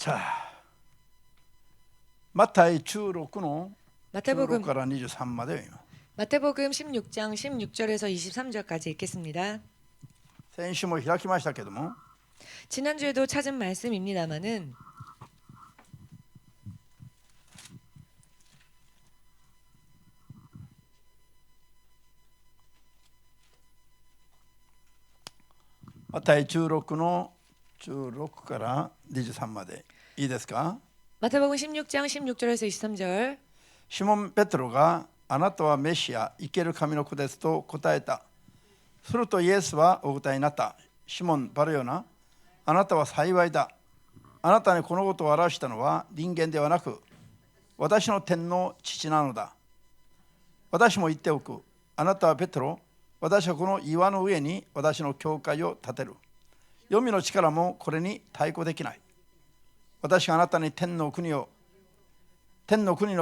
자, 마타이 16の 마태복음 16から23まで読みます。 마태복음 16장 16절에서 23절까지 읽겠습니다. 先週も開きましたけども、 지난주에도 찾은 말씀입니다마는マタイ16の16から23までいいですか。 마태복음 16장 16절에서 23절 シモン・ペテロがあなたはメシア、生ける神の子ですと答えた。するとイエスはお答えになった。シモン・バルヨナ、あなたは幸いだ。あなたにこのことを表したのは人間ではなく、私の天の父なのだ。私も言っておく。あなたはペテロ、私はこの岩の上に私の教会を建てる。黄泉の力もこれに対抗できない。私があなたに天の国の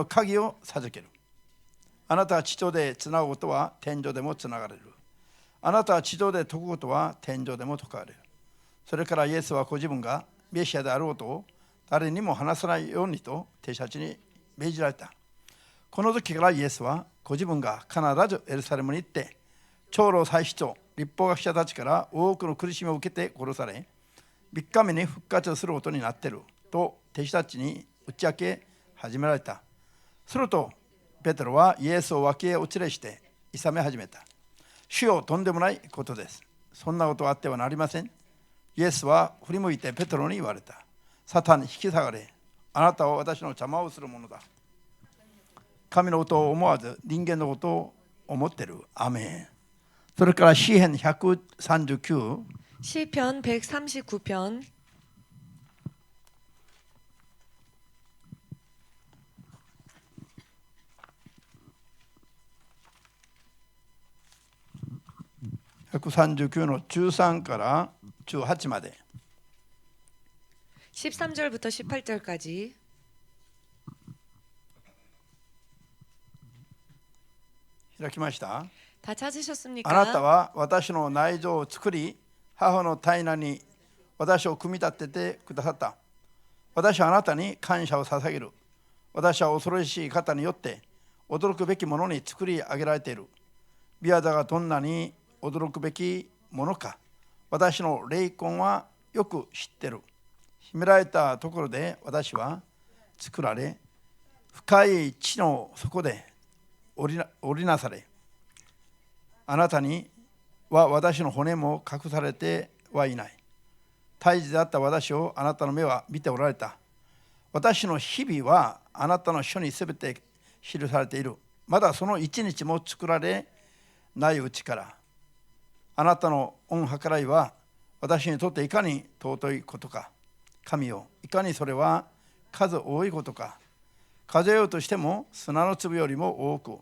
鍵を授ける。あなたは地上でつなぐことは天上でもつながれる。あなたは地上で解くことは天上でも解かれる。それからイエスはご自分がメシアであることを誰にも話さないようにと弟子たちに命じられた。この時からイエスはご自分が必ずエルサレムに行って長老祭司長、律法学者たちから多くの苦しみを受けて殺され、3日目に復活することになっていると弟子たちに打ち明け始められた。するとペテロはイエスを脇へお連れしていさめ始めた。主よ、とんでもないことです。そんなことはあってはなりません。イエスは振り向いてペテロに言われた。サタンに引き下がれ。あなたは私の邪魔をするものだ。神のことを思わず人間のことを思っている。アメン。それから詩編139 시편 139편 139の13から18まで 13절부터 18절까지 開きました。 다 찾으셨습니까? あなたは私の内臓を作り、母の胎内に私を組み立ててくださった。私はあなたに感謝を捧げる。私は恐ろしい方によって驚くべきものに作り上げられている。ビアダがどんなに驚くべきものか、私の霊魂はよく知っている。秘められたところで私は作られ、深い地の底で織りなされ、あなたには私の骨も隠されてはいない。胎児であった私をあなたの目は見ておられた。私の日々はあなたの書にすべて記されている。まだその一日も作られないうちから。あなたの御計らいは私にとっていかに尊いことか。神よ、いかにそれは数多いことか。数えようとしても砂の粒よりも多く、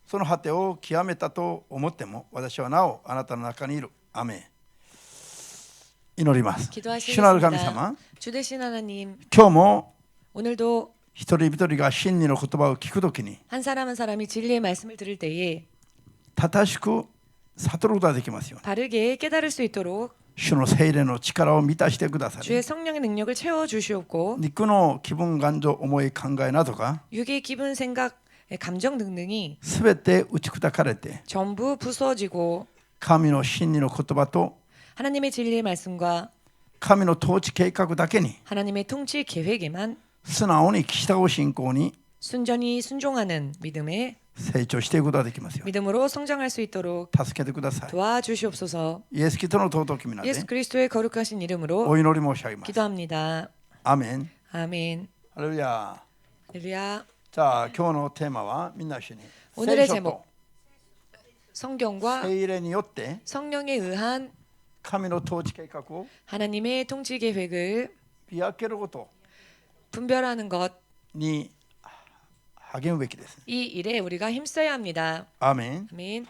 その果てを極めたと思っても私はなおあなたの中にいる。アメン。祈ります。主なる神様、 주 되신 하나님, 今日も 오늘도 一人一人が真理の言葉を聞くときに 한 사람 한 사람이 진리의 말씀을 들을 때에 正しく悟ることができますように、 바르게 깨달을 수 있도록 主の聖霊の力を満たしてくださり、 주의 성령의 능력을 채워 주시옵고 肉の気分感情思い考えなどが 육의 기분 생각 감정 등등이 すべて打ち砕かれて 전부 부서지고 神の真理の言葉と 하나님의 진리의 말씀과 神の統治計画だけに 하나님의 통치 계획에만 素直に従う信仰に 순전히 순종하는 믿음에 成長していくことができますように 믿음으로 성장할 수 있도록 助けてください。 도와주시옵소서. イエス・キリストの尊き皆で 예수 그리스도의 거룩하신 이름으로 お祈り申し上げます。 기도합니다. アメン。 아멘. ハレルヤ。 할렐루야. じゃあ今日のテーマはみんな一緒に 오늘의 聖書 제목 と 성경과 聖霊によって 성령에 의한 神の統治計画を 하나님의 통치 계획을 見分けること 분별하는 것, に励むべきです。 이 일에 우리가 힘써야 합니다. アーメン。 아멘.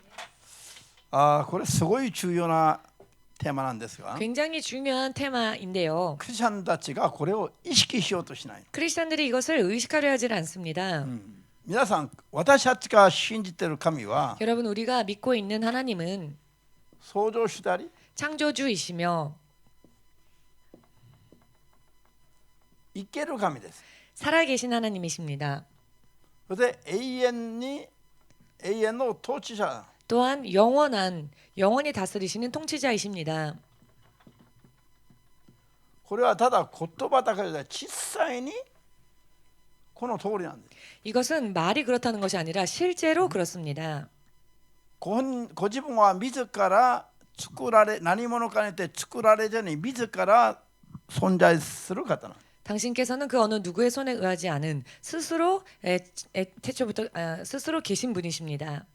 これすごい重要なテーマなんですが、 굉장히 중요한 테마인데요. クリスチャンたちがこれを意識しようとしない。 크리스찬들이 이것을 의식하려 하질 않습니다. 皆さん、私たちが信じている神は 여러분, 우리가 믿고 있는 하나님은 創造主であり、 창조주이시며 生ける神です。 살아계신 하나님이십니다. それで永遠の統治者。 또한 영원히 다스리시는 통치자이십니다. これはただ言葉だけで実際にこの通りなんです。 이것은 말이 그렇다는 것이 아니라 실제로 그렇습니다. ご自分は自ら作られ何者かによって作られずに自ら存在する方なんです。 당신께서는 그 어느 누구의 손에 의하지 않은 스스로 태초부터 스스로 계신 분이십니다.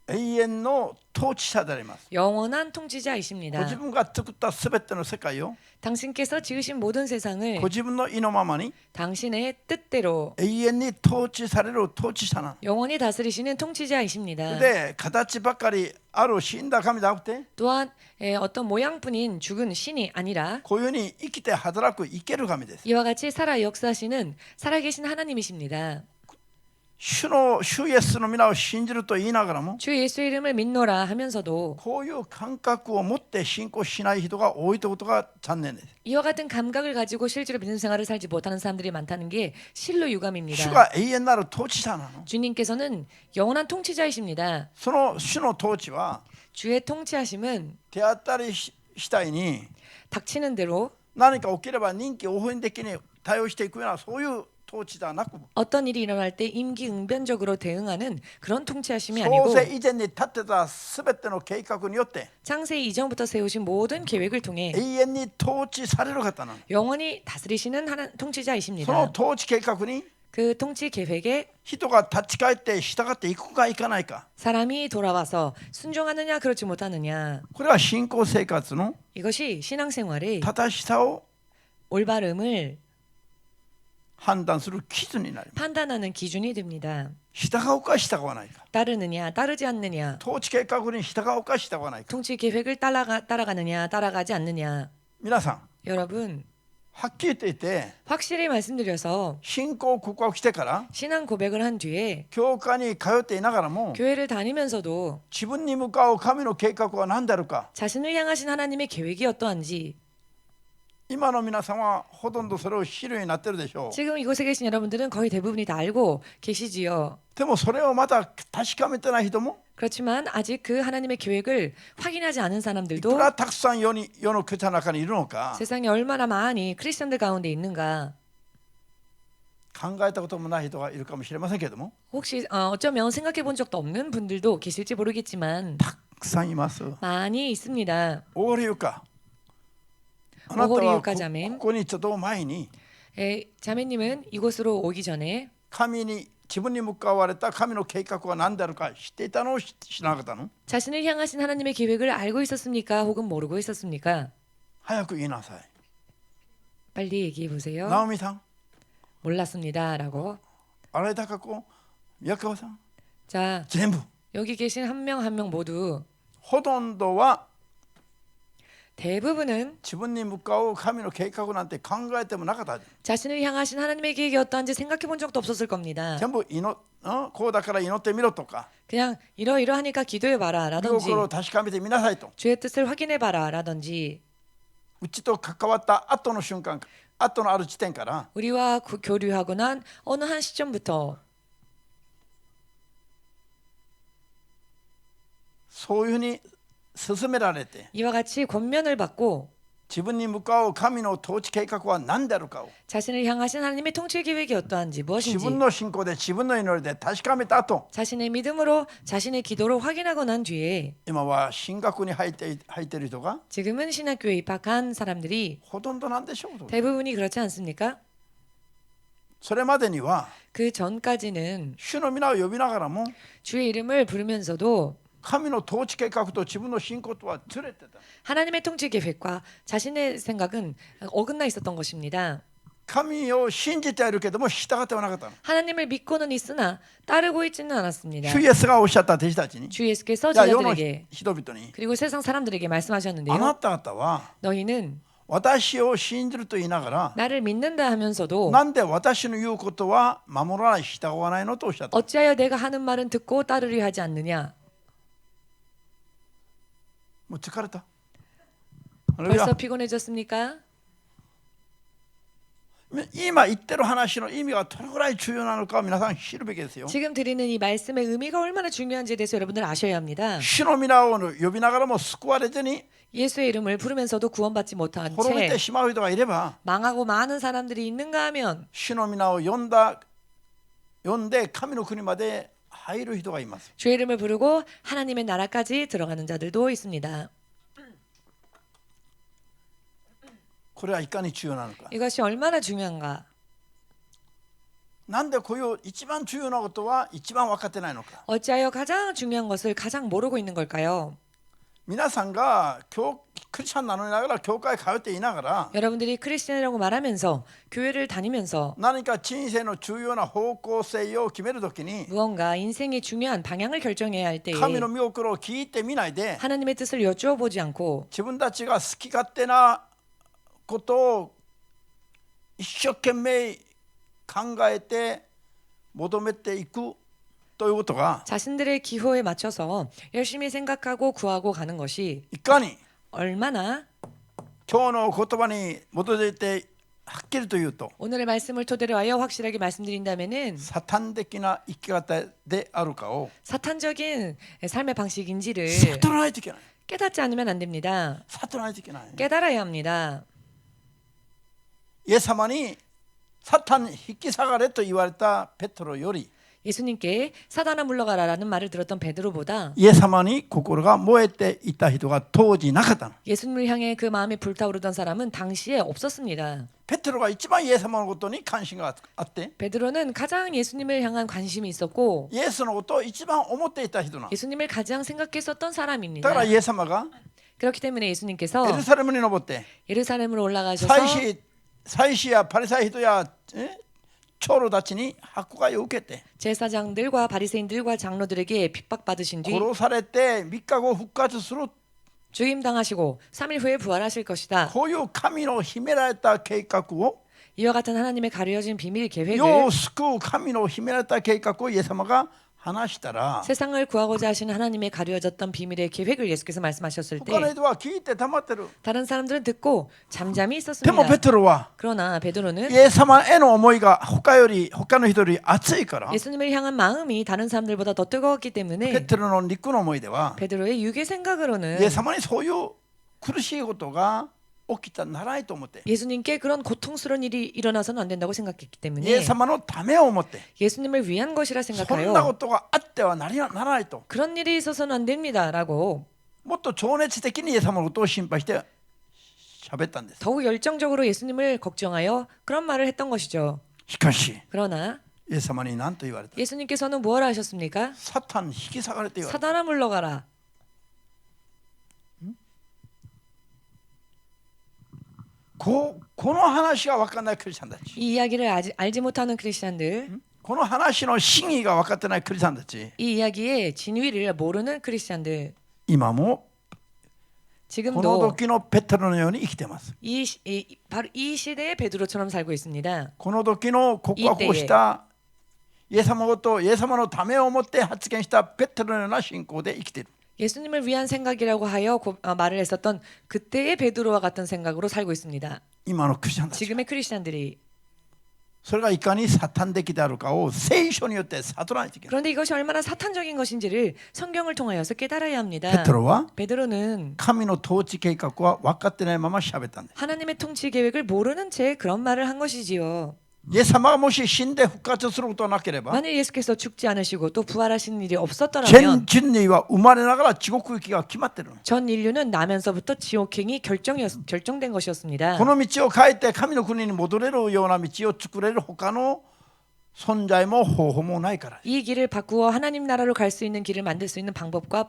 永遠の統治者であります。 영원한 ご 통치자이십니다. 自分が作ったすべての世界を 당신께서 지으신 모든 세상을 ご自分の意のままに 당신의 뜻대로 永遠に統治される統治者なんです。 영원히 다스리시는 통치자이십니다. で形ばかりある死んだ神じゃなくて 또한 어떤 모양뿐인 죽은 신이 아니라 こういうふうに生きて働く生ける神です。 이와 같이 살아 역사하시는 살아계신 하나님이십니다. 主イエスの皆を信じると言いながらも 주 예수 이름을 믿노라 하면서도 こういう感覚を持って信仰しない人が多いということが残念です。 이와 같은 감각을 가지고 실제로 믿는 생활을 살지 못하는 사람들이 많다는 게 실로 主 유감입니다. が永遠なる統治者なの。 주님께서는 영원한 통치자이십니다. その主の統治は 주의 통치하심은 手当たり次第に 닥치는 대로 何か起きれば臨機応変的に対応していくようなそういう統治ではなく 어떤 일이 일어날 때 임기응변적으로 대응하는 그런 통치하심이 創 아니고 世以前に立てたすべての計画によって 창세 이전부터 세우신 모든 계획을 통해 永遠に統治される方なの。 영원히 다스리시는 하나 その 통치자이십니다. 統治計画に 그 통치 계획에 人が立ち返って従っていくかいかないか、 사람이 돌아와서 순종하느냐 그렇지 못하느냐, これは信仰生活の 이것이 신앙생활의 正しさを 올바름을 判断する基準になります。 판단하는 기준이 됩니다. 従うか従わないか、 따르느냐 따르지 않느냐, 統治計画に従うか従わないか。 통치 계획을 따라가느냐 따라가지 않느냐. 皆さん 여러분 はっきり言っていて 확실히 말씀드려서 信仰告白してから 신앙 고백을 한 뒤에 教会に通っていながらも 교회를 다니면서도 自分に向かう神の計画は何であるか、 자신을 향하신 하나님의 계획이 어떠한지 今の皆さんはほとんどそれを知るようになってるでしょう。 지금 이곳에 계신 여러분들은 거의 대부분이 다 알고 계시지요. でもそれをまだ確かめてない人も 그렇지만 아직 그 하나님의 계획을 확인하지 않은 いく 사람들도 らたくさん世の교회の中にいるのか 세상에 얼마나 많이 크리스천들 가운데 있는가. 考えたこともない人がいるかもしれませんけれども、 혹시 어쩌면 생각해 본 적도 없는 분들도 계실지 모르겠지만 たくさんいます。 많이 있습니다. オーリユカ、あなたは 오호리유카 자매. ここにちょっと前に 자매님은 이곳으로 오기 전에 神に自分に向かわれた神の計画は何であるか知っていたの知らなかったの？ 자신을 향하신 하나님의 계획을 알고 있었습니까? 혹은 모르고 있었습니까? 早く言いなさい。 빨리 얘기해 보세요. ナオミさん、 몰랐습니다라고. 荒井孝子、宮川さん、 자, 全部 여기 계신 한 명 한 명 모두 ほとんどは 대부분은 自分に向かう神の計画なんて考えてもなかった。 자신을 향하신 하나님의 계획이 어떠한지 생각해 본 적도 없었을 겁니다. 全部こうだから祈ってみろとか、 그냥 이러이러하니까 기도해 봐라 御 라든지 心を確かめてみなさいと。 주의 뜻을 확인해 봐라 라든지 うちと関わった後の瞬間、後のある時点から 우리와 교류하고 난 어느 한 시점부터 そういうふうに進められて、 이와 같이 권면을 받고 自分に向かう神の統治計画は何であるかを 자신을 향하신 하나님의 통치 계획이 어떠한지 自 무엇인지 分の信仰で自分の祈りで確かめた後、 자신의 믿음으로 자신의 기도로 확인하고 난 뒤에 今は神学に入っている人が 지금은 신학교에 입학한 사람들이 ほとんどなんでしょう。 대부분이 그렇지 않습니까? それまでには 그 전까지는 主の皆を呼びながらも 주의 이름을 부르면서도 神の統治計画と自分の信仰とはずれてた。 하나님의 통치 계획과 자신의 생각은 어긋나 있었던 것입니다. 神を信じているけども従ってはなかったの。 하나님을 믿고는 있으나 따르고 있지는 않았습니다. 主イエスがおっしゃった弟子たちに、 주 예수께서 いや世の 제자들에게 人々に、 그리고 세상 사람들에게 あ 말씀하셨는데요. なた方は 너희는 私を信じると言いながら、 나를 믿는다 하면서도 なんで私の言うことは守らない、従わないのとおっしゃった。 어찌하여 내가 하는 말은 듣고 따르려 하지 않느냐. もう疲れた。할렐루야。 벌써 피곤해졌습니까? 今言ってる話の意味がどれくらい重要なのか皆さん知るべきですよ。 지금 드리는 이 말씀의 의미가 얼마나 중요한지에 대해서 여러분들 아셔야 합니다. 主の皆を呼びながらも救われずに 예수의 이름을 부르면서도 구원받지 못한 滅びて 채 しまう人がいれば 망하고 많은 사람들이 있는가 하면 主の皆を呼んで神の国まで入る人がいます。 주의 이름을 부르고 하나님의 나라까지 들어가는 자들도 있습니다. これはいかに重要なのか。 이것이 얼마나 중요한가? なんでこういう一番重要なことは一番分かってないのか。 어찌하여 가장 중요한 것을 가장 모르고 있는 걸까요? 皆さんがクリスチャンなのにながら教会通っていながら 여러분들이 크리스천이라고 말하면서 교회를 다니면서 何か人生の重要な方向性を決めるときに 무언가 인생의 중요한 방향을 결정해야 할 때에 神の御心を聞いてみないで 하나님의 뜻을 여쭈어 보지 않고 自分たちが好き勝手なことを一生懸命考えて求めていくということが 자신들의 기호에 맞춰서 열심히 생각하고 구하고 가는 것이 いかに 얼마나 今日の言葉に基づいてはっきりと言うと 오늘의 말씀을 토대로 하여 확실하게 말씀드린다면은 サタン的な生き方であるかを 사탄적인 삶의 방식인지를 悟らないといけない。 깨닫지 않으면 안 됩니다. 悟らないといけない。 깨달아야 합니다. イエス様にサタン引き下がれと言われたペトロより 예수님께 사단아 물러가라라는 말을 들었던 베드로보다 イエス様に心が燃えていた人が当時なかったの。 예수님을 향해 그 마음이 불타오르던 사람은 당시에 없었습니다. ペテロが一番イエス様のことに関心があって 베드로는 가장 예수님을 향한 관심이 있었고 イエスのことを一番思っていた人なの。 예수님을 가장 생각했었던 だ 사람입니다. からイエス様が 그렇기 때문에 エ 예수님께서 ルサレムに登って 예루살렘으로 올라가셔서 祭司やパリサイ人や長老たちに迫害を受けて 제사장들과 바리새인들과 장로들에게 핍박받으신 뒤 殺されて3日後復活する 주임당하시고 3일 후에 부활하실 것이다. こういう神の秘められた計画を 이와 같은 하나님의 가려진 비밀 世 계획을 を救う神の秘められた計画をイエス様が話したら 세상을 구하고자 하시는 하나님의 가려졌던 비밀의 계획을 예수께서 말씀하셨을 他の 때 人は聞いて黙ってる。 다른 사람들은 듣고 잠잠히 でも 있었습니다. ペテロは 그러나 イ 베드로는 エス様への思いが他の人より熱いから 예수님을 향한 마음이 다른 사람들보다 더 뜨거웠기 ペ 때문에 テロの肉の思いでは 베드로의 육의 イ 생각으로는 エス様にそういう苦しいことが起きたならないと思って 예수님께 그런 고통스러운 일이 일어나서는 안 된다고 생각했기 イエ 때문에 ス様のためを思って 예수님을 위한 것이라 そんなこ 생각하여 とがあってはならないと 그런 일이 있어서는 안 됩니다라고 もっと情熱的にイエス様のことを心配して喋ったんです。 더욱 열정적으로 예수님을 걱정하여 그런 말을 했던 것이죠. しかし 그러나 イエス様に何と言われた？ 예수님께서는 무엇을 하셨습니까? サタン引き下がれて言われた。 사단아 물러가라. この話が分からないクリスチャンたち、 이 이야기를 알지 못하는 크리스찬들, この話の真意が分かってないクリスチャンたち、 이 이야기의 진위를 모르는 크리스찬들, 今もこの 지금도 時のペテロのように生きてます。 바로 이 시대의 베드로처럼 살고 있습니다. この時の告白をしたイエス様のことをイエス様のためを思って発言したペテロのような信仰で生きている。 예수님을 위한 생각이라고 하여 말을 했었던 그때의 베드로와 같은 생각으로 살고 있습니다. 今のクリスチャンたち、 지금의 크리스찬들이. それがいかにサタン的であるかを聖書によって悟らないといけない。 그런데 이것이 얼마나 사탄적인 것인지를 성경을 통하여서 깨달아야 합니다. ペテロは 베드로는 神の統治計画は分かってないまま喋ったんです。 하나님의 통치 계획을 모르는 채 그런 말을 한 것이지요. イエス様がもし死んで復活することがなければ 만일 예수께서 죽지 않으시고 또 부활하시는 일이 全 없었더라면 人類は生まれながら地獄行きが決まってるの。 전 인류는 나면서부터 지옥행이 결정된 것이었습니다. この道を変えて神の国に戻れるような道を作れる他の存在も方法もないから。 이 길을 바꾸어 하나님 나라로 갈 수 있는 길을 만들 수 있는 방법과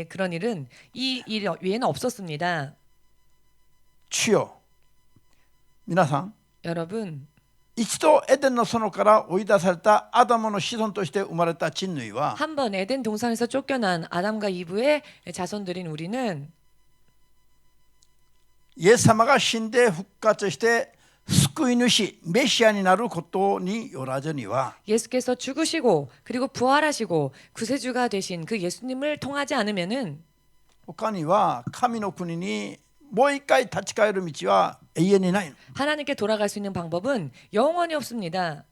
그런 일은 이 일 외에는 없었습니다. 主よ、皆さん、 여러분, 一度エデンの園から追い出されたアダムの子孫として生まれた人類は 한 번 에덴 동산에서 쫓겨난 아담과 이브의 자손들인 우리는 イエス様が死んで復活して救い主メシアになることによらずには 예수께서 죽으시고 그리고 부활하시고 구세주가 되신 그 예수님을 통하지 않으면은 他には神の国にもう一回立ち返る道は永遠にないの。 하나님께 돌아갈 수 있는 방법은 영원히 없습니다.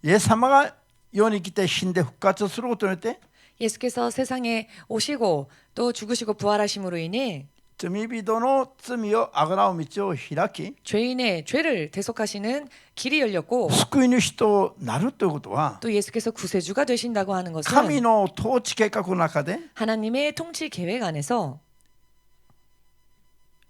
イエス様が世に来て死んで復活することによって 예수께서 세상에 오시고 또 죽으시고 부활하심으로 인해 罪人の罪をあがなう道を開き 죄인의 죄를 대속하시는 길이 열렸고 救い主となるということは 또 예수께서 구세주가 되신다고 하는 神 것은 の統治計画の中で 하나님의 통치 계획 안에서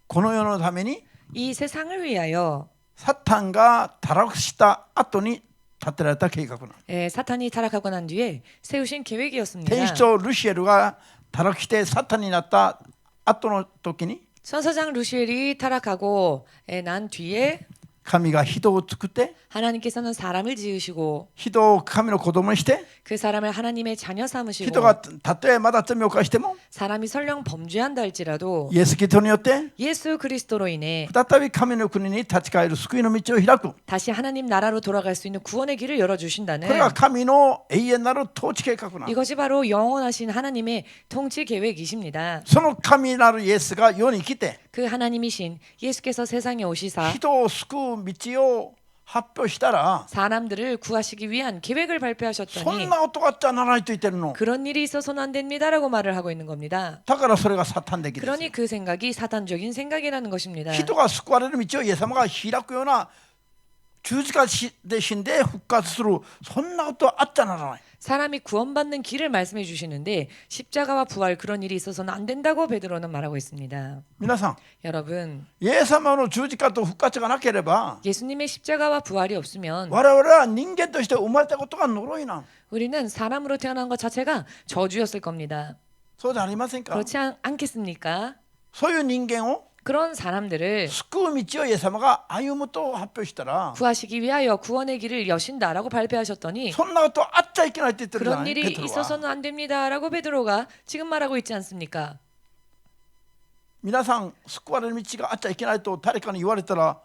この世のために 이 세상을 위하여 サタンが堕落した後に立てられた計画なの。 사탄이 타락하고 난 뒤에 세우신 계획이었습니다. 天使長ルシエルが堕落してサタンになった後の時に 천사장 루시엘이 타락하고 난 뒤에 神が人を作って 하나님께서는 사람을 지으시고 人を神の子供にして 그 사람을 하나님의 자녀 人 삼으시고 がたとえまだ罪を犯しても 사람이 설령 범죄한다 할지라도 イエス・キリストによって 예수 그리스도로 인해 再び神の国に立ち返る救いの道を開く。 다시 하나님 나라로 돌아갈 수 있는 구원의 길을 これ 열어주신다는 が神の永遠なる統治計画なの。 이것이 바로 영원하신 하나님의 통치 계획이십니다. その神なるイエスが世に来て 그 하나님이신 예수께서 세상에 오시사 人を救う道を発表したら 사람들을 구하시기 위한 계획을 そ 발표하셨더니 んなことがあっちゃならないと言ってるの。 그런 일이 있어서는 안 됩니다라고 말을 하고 있는 겁니다. だからそれがサタン的です。 그러니 그 생각이 사탄적인 생각이라는 것입니다. 人が救われる道をイエス様が開くような十字架で死んで復活する、そんなことはあっちゃならない。 사람이 구원받는 길을 말씀해 주시는데 십자가와 부활 그런 일이 있어서는 안 된다고 베드로는 말하고 있습니다. 皆さん、 여러분 イエス様の十字架と復活がなければ 예수님의 십자가와 부활이 없으면 我々は人間として生まれたことが呪いなの。 우리는 사람으로 태어난 것 자체가 저주였을 겁니다. そうじゃありませんか。 그렇지 않겠습니까? そういう人間を 그런 사람들을 救う道をイエス様が歩むと発表したら 구하시기 위하여 구원의 길을 여신다라고 발표하셨더니 そんなことあっちゃいけないって言ってるじゃ 그런 ない 일이 ペテロは。 있어서는 안 됩니다라고 베드로가 지금 말하고 있지 않습니까? 皆さん救われる道があっちゃいけないと誰かに言われたら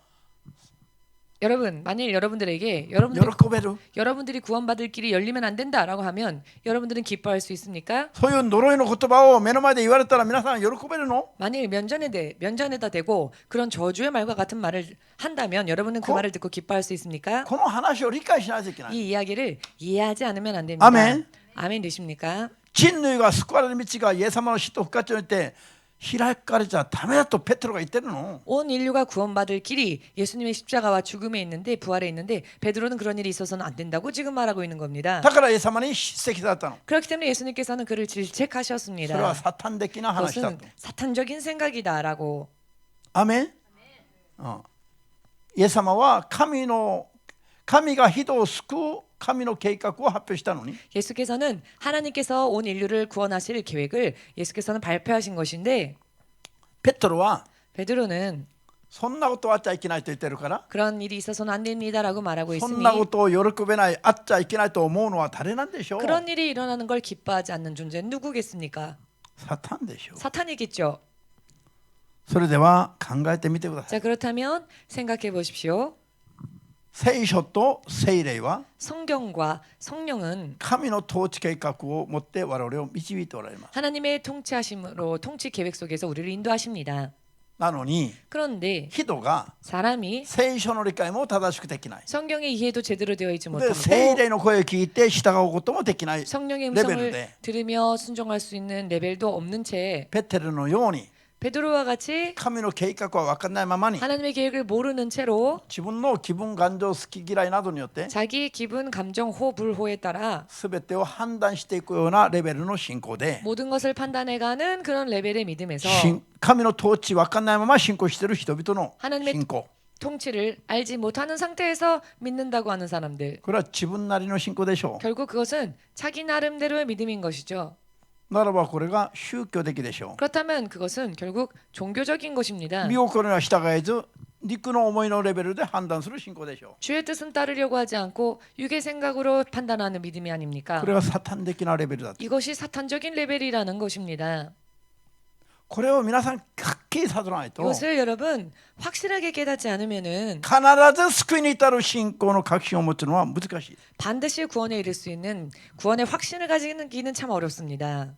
여러분 만일 여러분들에게 喜べる。 여러분들이 구원받을 길이 열리면 안 된다라고 하면 여러분들은 기뻐할 수 있습니까? そういう呪いの言葉を目の前で言われたら皆さん喜べるの？ 만일 면전에다 대고 그런 저주의 말과 같은 말을 한다면 여러분은 그 말을 듣고 기뻐할 수 있습니까? この話を理解しないといけない。 이 이야기를 이해하지 않으면 안 됩니다. 아멘. 아멘 되십니까? 人類が救われる道がイエス様の死と復活によって開かれちゃダメだとペテロが言ってるの。 온 인류가 구원받을 길이 예수님의 십자가와 죽음에 있는데 부활에 있는데 베드로는 그런 일이 있어서는 안 된다고 지금 말하고 있는 겁니다. だからイエス様に叱責されたの。 그렇기 때문에 예수님께서는 그를 それは 질책하셨습니다. サタン的な話だ 그것은 と。 사탄적인 생각이다라고. アメン。イエス様は神が人を救う神の計画を発表したのに 예수께서는 하나님께서 온 인류를 구원하실 계획을 예수께서는 발표하신 것인데 ペテロは 베드로는 そんなことはあっちゃいけないと言ってるから 그런 일이 있어서는 안 됩니다라고 말하고 そん 있으니 なことを喜べないあっちゃいけないと思うのは誰なんでしょう。 그런 일이 일어나는 걸 기뻐하지 않는 존재는 누구겠습니까? サタンでしょう。 사탄이겠죠. それでは考えてみてください。 자 그렇다면 생각해 보십시오. 聖書と聖霊は 성경과 성령은 神の統治計画を持って我々を導いておられます。 하나님의 통치하심으로 통치 계획 속에서 우리를 인도하십니다. なのに 그런데 人が 사람이 聖書の理解も正しくできない。 성경의 이해도 제대로 되어 있지 で 못하고 聖霊の声を聞いて従うこともできない 성령의 レベル 음성을 で 들으며 순종할 수 있는 레벨도 없는 채 ペテロのように 베드로와 같이 神の計画は分からないままに 하나님의 계획을 모르는 채로 自分の気分感情好き嫌いなどによって 자기 기분, 감정, 호, 불호에 따라 全てを判断していくようなレベルの信仰で 모든 것을 판단해가는 그런 레벨의 믿음에서 神の統治分からないまま信仰している人々の 하나님의 信仰 통치를 알지 못하는 상태에서 믿는다고 하는 사람들 これは自分なりの信仰でしょ 결국 그것은 자기 나름대로의 믿음인 것이죠. う。ならばこれが宗教的でしょ 그렇다면 그것은 결국 종교적인 것입니다. う。身心には従えず肉の思いのレベルで判断する信仰でしょ 주의 뜻은 따르려고 하지 않고 육의 생각으로 판단하는 믿음이 う。 아닙니까? これがサタン的なレベルだと。 이것이 사탄적인 레벨이라는 것입니다. これを皆さんはっきり悟らないと 이것을 여러분 확실하게 깨닫지 않으면은 必ず救いに至る信仰の確信を持つのは難しい。 반드시 구원에 이를 수 있는 구원의 확신을 가지기는 참 어렵습니다.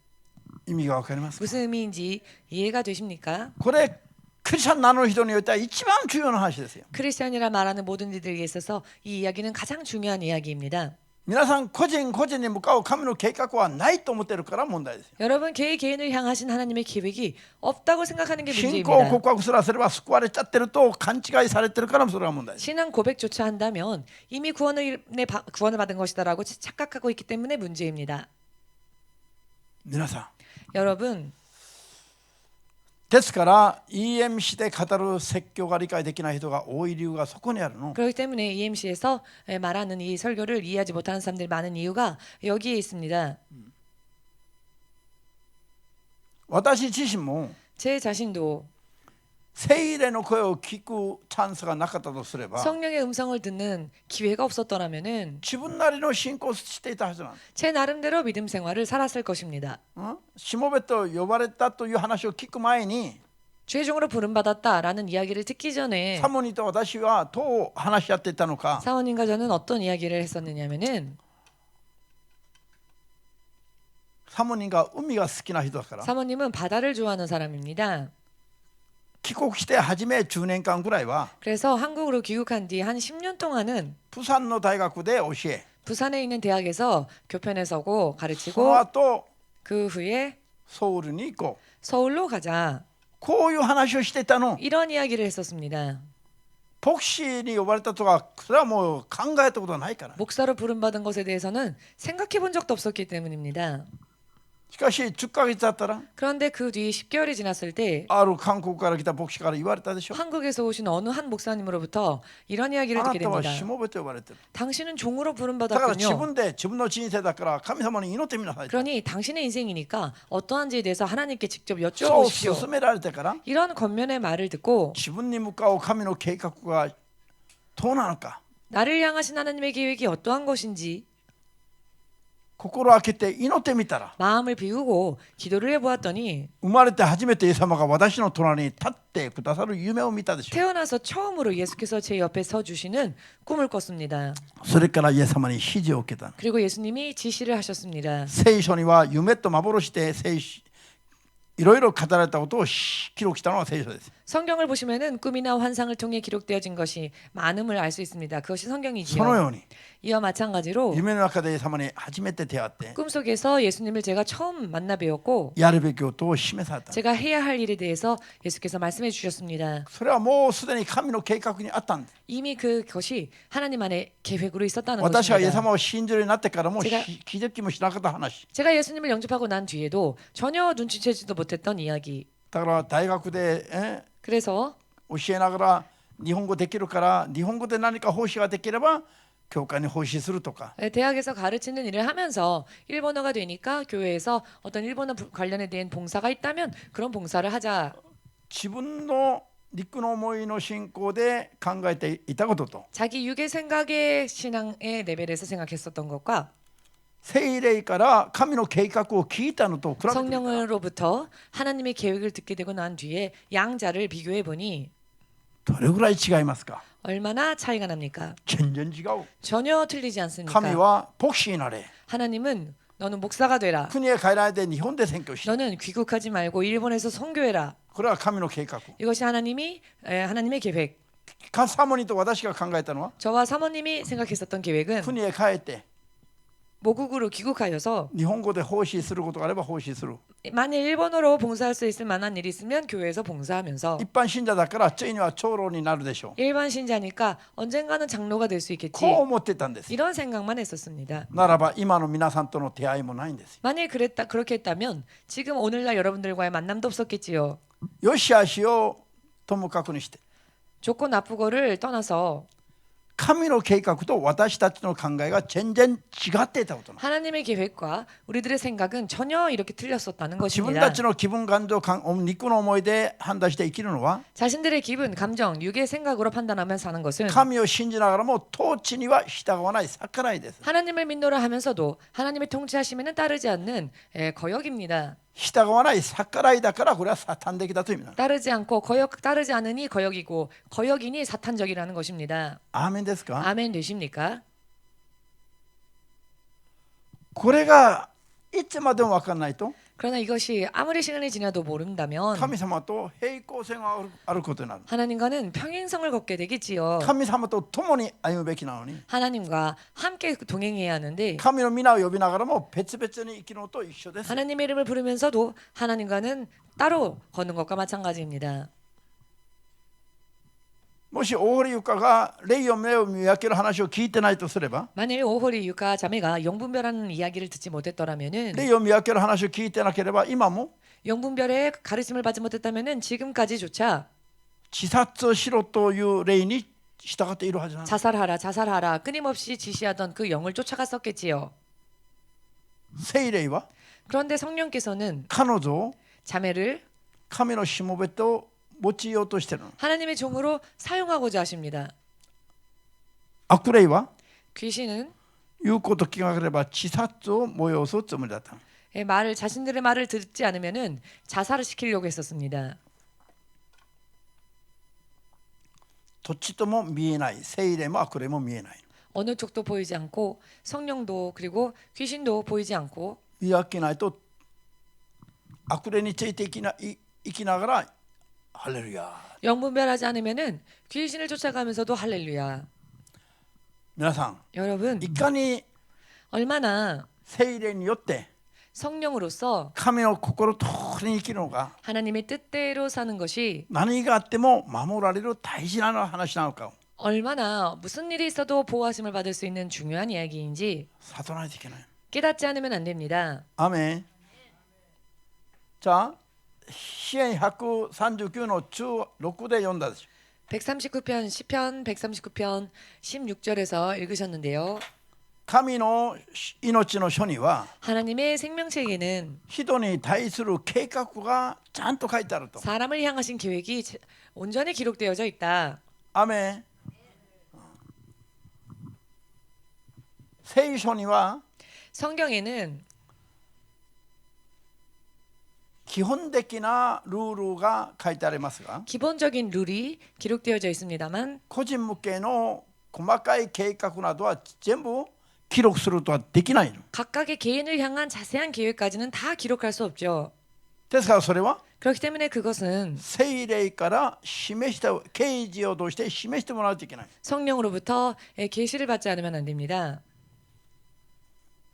意味がわかりますか？ 무슨 의미인지 이해가 되십니까? これクリスチャンなの人においては一番重要な話ですよ。 크리스천이라 말하는 모든 이들에게 있어서 이 이야기는 가장 중요한 이야기입니다. 皆さん個人個人に向かう神の計画はないと思ってるから問題ですよ。 여러분 개인을 향하신 하나님의 계획이 없다고 생각하는 게 信仰 문제입니다. 告白すらすれば救われちゃってると勘違いされてるからそれが問題です。 신앙 고백조차 한다면 이미 구원을 받은 것이다라고 착각하고 있기 때문에 문제입니다. 皆さん 여러분 ですから EMC で語る説教が理解できない人が多い理由がそこにあるの。 그렇기 때문에 EMC에서 말하는 이 설교를 이해하지 못하는 사람들이 많은 이유가 여기에 있습니다. 私自身も 제 자신도 聖霊の声を聞くチャンスがなかったとすれば 성령의 음성을 듣는 기회가 없었더라면은 自分なりの信仰をしていたはずなんです。 제 나름대로 믿음 생활을 살았을 것입니다. しもべと呼ばれたという話を聞く前に 최종으로 부름받았다라는 이야기를 듣기 전에 サモニと私はどう話し合っていたのか 사모님과 저는 어떤 이야기를 했었느냐면은 サモニが海が好きな人だから 사모님은 바다를 좋아하는 사람입니다. 帰国して初め10年間ぐらいは 그래서 한국으로 귀국한 뒤 한 10년 동안은 釜山の大学で教え 부산에 있는 대학에서 교편에 서고 その 가르치고 後 그 후에 ソウルに行こう 서울로 가자 こういう話をしてたの。 이런 이야기를 했었습니다. 牧師に呼ばれたとかそれはもう考えたことはないから。 목사로 부름받은 것에 대해서는 생각해 본 적도 없었기 때문입니다. しかし10ヶ月経ったら 그런데 그 뒤 10개월이 지났을 때 ある韓国から来た牧師から言われたでしょ。 한국에서 오신 어느 한 목사님으로부터 이런 이야기를 あな 듣게 たは 됩니다. しもべと呼ばれてる。 당신은 종으로 だから自 부름받았군요. 分で自分の人生だから神様に祈ってみなさい。 그러니 당신의 인생이니까 어떠한지에 대해서 하나님께 직접 そう 여쭤보십시오. 勧められてから 이런 권면의 말을 듣고 自分に向かう神の計画がどうなのか 나를 향하신 하나님의 계획이 어떠한 것인지 心を開けて祈ってみたら 마음을 비우고 기도를 해보았더니 生まれて初めてイエス様が私の隣に立ってくださる夢を見たでしょ。 태어나서 처음으로 예수께서 제 옆에 서 주시는 꿈을 꿨습니다. それからイエス様に指示を受けた。 그리고 예수님이 지시를 하셨습니다. 聖書には夢と幻でいろいろ語られたことを記録したのは聖書です。 성경을 보시면은 꿈이나 환상을 통해 기록되어진 것이 많음을 알 수 있습니다. 그것이 その 성경이지요. ように 이와 마찬가지로 夢の中でイエス様に初めて出会って 꿈속에서 예수님을 제가 처음 만나 뵈었고 やるべきことを示された。 제가 해야 할 일에 대해서 예수께서 말씀해 주셨습니다. それはもうすでに神の計画にあったんです。 이미 그것이 하나님 안에 계획으로 있었다는 私がイエス 것입니다. 様を信じるようになってからも제가 気づきもしなかった話。 제가 예수님을 영접하고 난 뒤에도 전혀 눈치채지도 못했던 이야기. だから大学で 그래서 教えながら日本語できるから日本語で何か奉仕ができれば教会に奉仕するとか 대학에서 가르치는 일을 하면서 일본어가 되니까 교회에서 어떤 일본어 관련에 대한 봉사가 있다면 그런 봉사를 하자. 自分の肉の思いの信仰で考えていたことと 자기 육의 생각의 신앙의 레벨에서 생각했었던 것과 聖霊から神の計画を聞いたのと比べてみたら 성령으로부터 하나님의 계획을 듣게 되고 난 뒤에 양자를 비교해 보니 どれぐらい違いますか。 얼마나 차이가 납니까? 全然違う。 전혀 틀리지 않습니까? 神は牧師になれ。 하나님은 너는 목사가 되라. 国へ帰らないで日本で宣教し。 너는 귀국하지 말고 일본에서 선교해라. これは神の計画。 이것이 하나님의 계획. サモニと私が考えたのは 저와 사모님이 생각했었던 계획은 国へ帰って 모국으로 귀국하여서 日本語で奉仕することがあれば奉仕する。 만일 일본어로 봉사할 수 있을 만한 일이 있으면 교회에서 봉사하면서 一般信者だからついには長老になるでしょう。 일반 신자니까 언젠가는 장로가 될 수 있겠지. こう思ってたんです。 이런 생각만 했었습니다. ならば今の皆さんとの出会いもないんです。 만일 그렇게 했다면 지금 오늘날 여러분들과의 만남도 없었겠지요. よしあしをともかくにして 좋고 나쁘고를 떠나서 神の計画と私たちの考えが全然違っていたことなの。 하나님의 계획과 우리들의 생각은 전혀 이렇게 틀렸었다는 自分 것입니다. たちの気分感情肉の思いで判断して生きるのは 자신들의 기분, 감정, 육의 생각으로 판단하며 사는 것은 神を信じながらも統治には従わない逆らいです。 하나님을 믿노라 하면서도 하나님의 통치하심에는 따르지 않는 거역입니다. 従わない逆らいだからこれはサタン的だという意味なの。 따르지 않고 따르지 않으니 거역이고 거역이니 사탄적이라는 것입니다. アーメンですか。 아멘 되십니까? これがいつまでも分からないと 그러나 이것이 아무리 시간이 지나도 모른다면 神様と平行線を歩くことになる。 하나님과는 평행성을 걷게 되겠지요. 神様と共に歩むべきなのに 하나님과 함께 동행해야 하는데 神の皆を呼びながらも別々に生きるのと一緒です。 하나님의 이름을 부르면서도 하나님과는 따로 걷는 것과 마찬가지입니다. もし大堀ゆかが霊を目を見分ける話を聞いてないとすれば 만일 오홀이 유카 자매가 영분별하는 이야기를 듣지 못했더라면은 霊を見分ける話を聞いてなければ今も 영분별의 가르침을 받지 못했다면은 지금까지조차 自殺をしろという霊に従っているはずなんです。 자살하라 끊임없이 지시하던 그 영을 쫓아갔었겠지요. 聖霊は 그런데 성령께서는 彼女を 자매를 神のしもべと用いようとしているの。 하나님의 종으로 사용하고자 하십니다. 悪霊は 귀신은 言うこと聞かなければ自殺を催すつもりだった。 자신들의 말을 듣지 않으면은 자살을 시키려고 했었습니다. どっちとも見えない。聖霊も悪霊も見えない。 어느 쪽도 보이지 않고 성령도 그리고 귀신도 보이지 않고 見分けないと悪霊について生きながらハレルヤ。 영분별하지 않으면은 귀신을 쫓아가면서도 할렐루야. 皆さん 여러분 いかに 얼마나 聖霊によって 성령으로서 神の心通りに生きるのか 하나님의 뜻대로 사는 것이 何があっても守られる大事な話なのかを 얼마나 무슨 일이 있어도 보호하심을 받을 수 있는 중요한 이야기인지 悟らないといけない。 깨닫지 않으면 안 됩니다. アメン。じゃあ詩篇139の16で読んだでしょ。 139편 시편 139편 16절에서 읽으셨는데요. 神の命の書には 하나님의 생명책에는 人に対する計画がちゃんと書いてあると。 사람을 향하신 계획이 온전히 기록되어져 있다. アメン。聖書には 성경에는 基本的なルールが書いてありますが 기본적인 룰이 기록되어져 있습니다만 個人向けの細かい計画などは全部記録することはできないの。 각각의 개인을 향한 자세한 계획까지는 다 기록할 수 없죠. ですからそれは 그렇기 때문에 그것은 聖霊から示した啓示を通して示してもらわないといけない。 성령으로부터 계시를 받지 않으면 안 됩니다.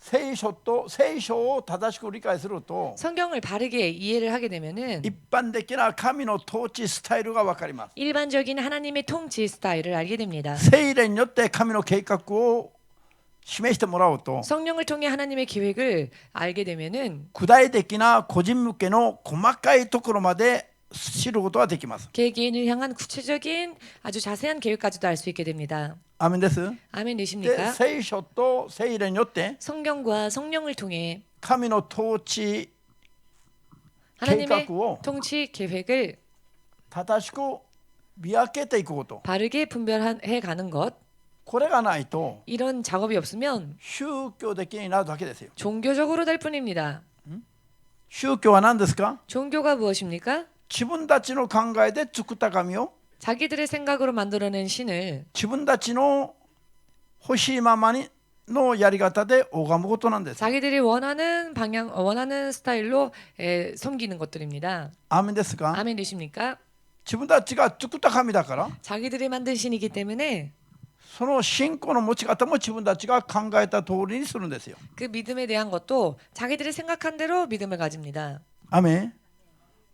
聖書を正しく理解すると 성경을 바르게 이해를 하게 되면은 一般的な神の統治スタイルが分かります。 일반적인 하나님의 통치 스타일을 알게 됩니다. 聖霊によって神の計画を示してもらおうと 성령을 통해 하나님의 계획을 알게 되면은 具体的な個人向けの細かいところまで知ることができます。 개개인을 향한 구체적인 아주 자세한 계획까지도 알 수 있게 됩니다. アーメンです。 아멘 で 되십니까? 聖書と聖霊によって 성경과 성령을 통해 神の統治計 하나님의 画を 통치 계획을 正しく見分けていくこと、 바르게 분별해 가는 것, これがないと 이런 작업이 없으면 宗教的になるだけですよ。 종교적으로 될 뿐입니다. 宗教は何ですか？ 종교가 무엇입니까? 自分たちの考えで作った神を 자기들의 생각으로 만들어낸 신을 自分たちの欲しいままにのやり方で拝むことなんです。 자기들이 원하는 방향, 원하는 스타일로 섬기는 것들입니다. アーメンですか？ 아멘 되십니까? 自分たちが作った神だから 자기들이 만든 신이기 때문에 その信仰の持ち方も自分たちが考えた通りにするんですよ。 그 믿음에 대한 것도 자기들이 생각한 대로 믿음을 가집니다. アーメン。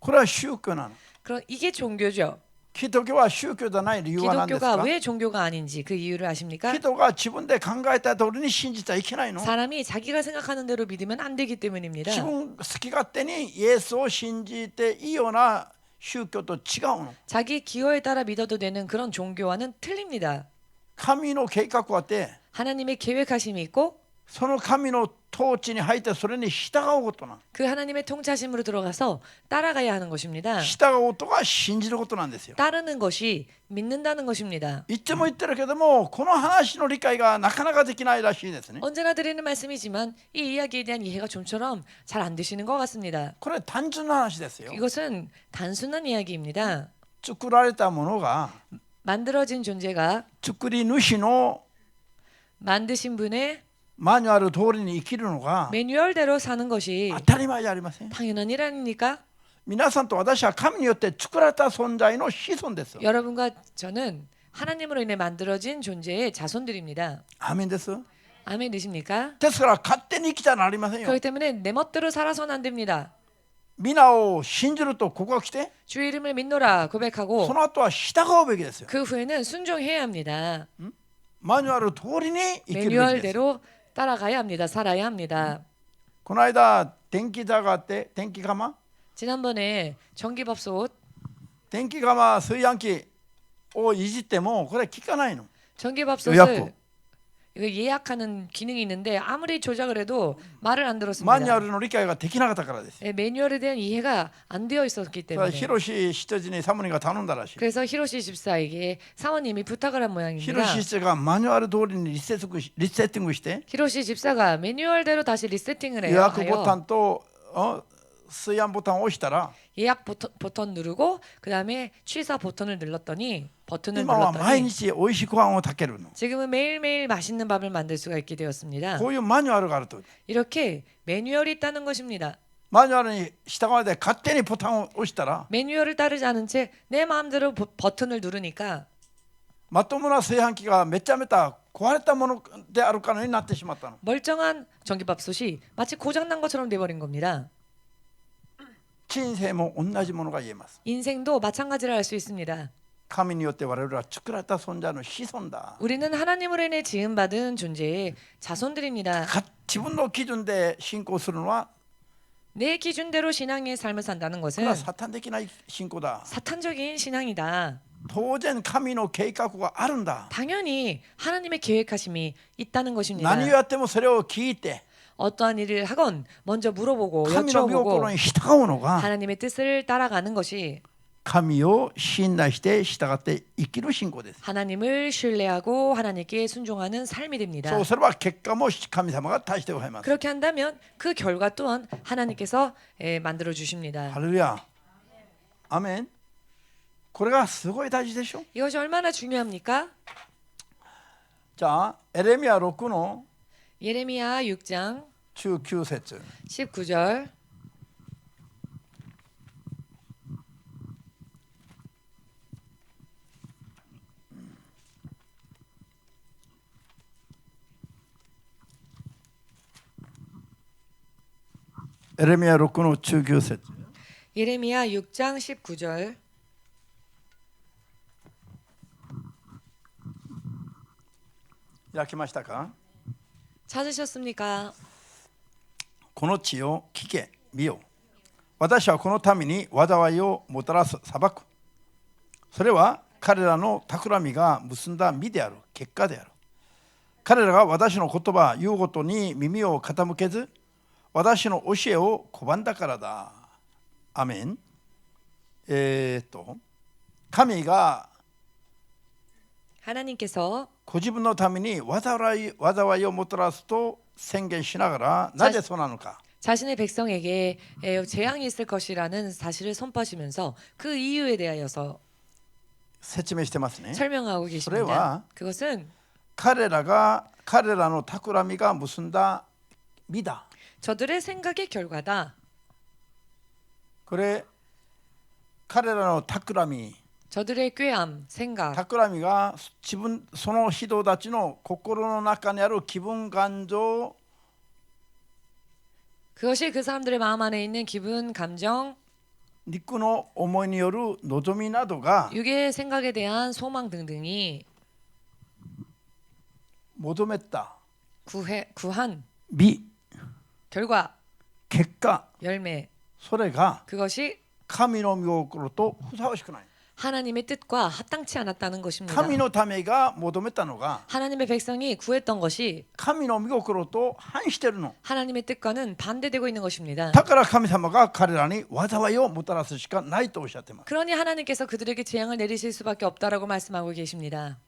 これは宗教なの。 그럼 이게 종교죠. キリスト教は宗教じゃない理由は何ですか？ 기독교가 왜 종교가 아닌지 그 이유를 아십니까? 人が自分で考えた通りに信じちゃいけないの。 사람이 자기가 생각하는 대로 믿으면 안 되기 때문입니다. 自分好き勝手にイエスを信じていいような宗教と違うの。 자기 기호에 따라 믿어도 되는 그런 종교와는 틀립니다. 神の計画があって、 하나님의 계획하심이 있고 その神の統治に入ってそれに従うことな。 그 하나님의 통치하심으로 들어가서 따라가야 하는 것입니다. 従うことが信じることなんですよ。 따르는 것이 믿는다는 것입니다. いつも言ってるけども、この話の理解がなかなかできないらしいですね。 언제나 드리는 말씀이지만 이 이야기에 대한 이해가 좀처럼 잘 안 되시는 것 같습니다. これ単純な話ですよ。 이것은 단순한 이야기입니다. 作られたものが 만들어진 존재가 作り主の 만드신 분의 マニュアル通りに生きるのが 매뉴얼대로 사는 것이 当たり前じゃありません。 당연한 일 아닙니까? 皆さんと私は神によって作られた存在の子孫です。 여러분과 저는 하나님으로 인해 만들어진 존재의 자손들입니다. アーメンです。 아멘 되십니까? ですから勝手に生きたらなりませんよ。 그렇기 때문에 내 멋대로 살아서는 안 됩니다. 皆を信じるとここが来て 주의 이름을 믿노라 そ 고백하고 の後は従うべきですよ。 그 후에는 순종해야 합니다. マニュアル通りに生きるべきです。 매뉴얼대로 따라가야 합니다. 살아야 합니다. この間電気座があって電気釜 지난번에 전기밥솥 電気釜炊飯器をいじってもこれ効かないの。 전기밥솥을 요약부. 이거 예약하는 기능이 있는데 아무리 조작을 해도 말을 안 マニュ 들었습니다. アルの理解ができなかったからです。 예, 매뉴얼에 대한 이해가 안 되어 있었기 それは 때문에 ヒロシ執事にサムニが頼んだらしい。 그래서 히로시 집사에게 사모님이 부탁을 한 ヒ 모양입니다. ロシ執事がマニュアル通りにリセッティングして 히로시 집사가 매뉴얼대로 다시 리세팅을 予 해요. 約ボタンと炊飯ボタンを押したら 예약 버튼 누르고 그 다음에 취사 버튼을 눌렀더니 버튼을 今は毎 눌렀더니 日美味しいご飯を炊けるの。 지금은 매일매일 맛있는 밥을 만들 수가 있게 되었습니다. こういうマニュアルがあると。 이렇게 매뉴얼이 있다는 것입니다. マニュアルに従わないで勝手にボタンを押したら 매뉴얼을 따르지 않은 채 내 마음대로 버튼을 누르니까 まともな炊飯器がめちゃめちゃ壊れたものであるかのようになってしまったの。 멀쩡한 전기밥솥이 마치 고장난 것처럼 돼버린 겁니다. 人生も同じものが言えます。 인생도 마찬가지를 할 수 있습니다. 神によって我々は作られた存在の子孫だ。 우리는 하나님으로 인해 지음받은 존재의 자손들입니다. 自分の基準で信仰するのは 내 기준대로 신앙의 삶을 산다는 これは 것은 サタン的な信仰だ。 사탄적인 신앙이다. 当然神の計画があるんだ。 당연히 하나님의 계획하심이 있다는 것입니다. 何をやってもそれを聞いて 어떠한 일을 하건 먼저 물어보고 神の御 여쭤보고 心に従うのが 하나님의 뜻을 따라가는 것이 神を信頼して従って生きる信仰です。 하나님을 신뢰하고 하나님께 순종하는 삶이 됩니다. そうすれば結果も神様が大してございます。 그렇게 한다면 그 결과 또한 하나님께서 만들어 ハ 주십니다. レルヤ。アメン。これがすごい大事でしょ。 이것이 얼마나 중요합니까? じゃあエレミヤ6の 예레미야 6장 19節 19절 エレミヤ6の19節 예레미야 6장 19절 開きましたか。 찾으셨습니까? この地を聞け見よ。私はこの民に災いをもたらす裁く。それは彼らの企みが結んだ実である結果である。彼らが私の言葉言うごとに耳を傾けず私の教えを拒んだからだ。アメン。神が 하나님께서 ご自分のために災いをもたらすと宣言しながらなぜそうなのか。 자신의 백성에게 재앙이 있을 것이라는 사실을 선포하시면서 그 이유에 대하여서 説明してますね。 설명하고 それは 계십니다. 그것은 彼らの企みが結んだ実だ。 저들의 생각의 결과다. これ彼らの企み 저들의 꾀암, 생각, 企みがその人たちの心の中にある気分感情 그것이 그 사람들의 마음 안에 있는 기분, 감정, 肉の思いによる望みなどが 육의 생각에 대한 소망 등등이 求めた 구한 実 결과, 結果 열매, それが 그것이 神の御心とふさわしくない。 하나님의 뜻과 합당치 않았다는 것입니다. 神のためが求めたのが 하나님의 백성이 구했던 것이 神の御心と反しているの。 하나님의 뜻과는 반대되고 있는 것입니다. だから神様が彼らに災いをもたらすしかないとおっしゃっています。 그러니 하나님께서 그들에게 재앙을 내리실 수밖에 없다라고 말씀하고 계십니다.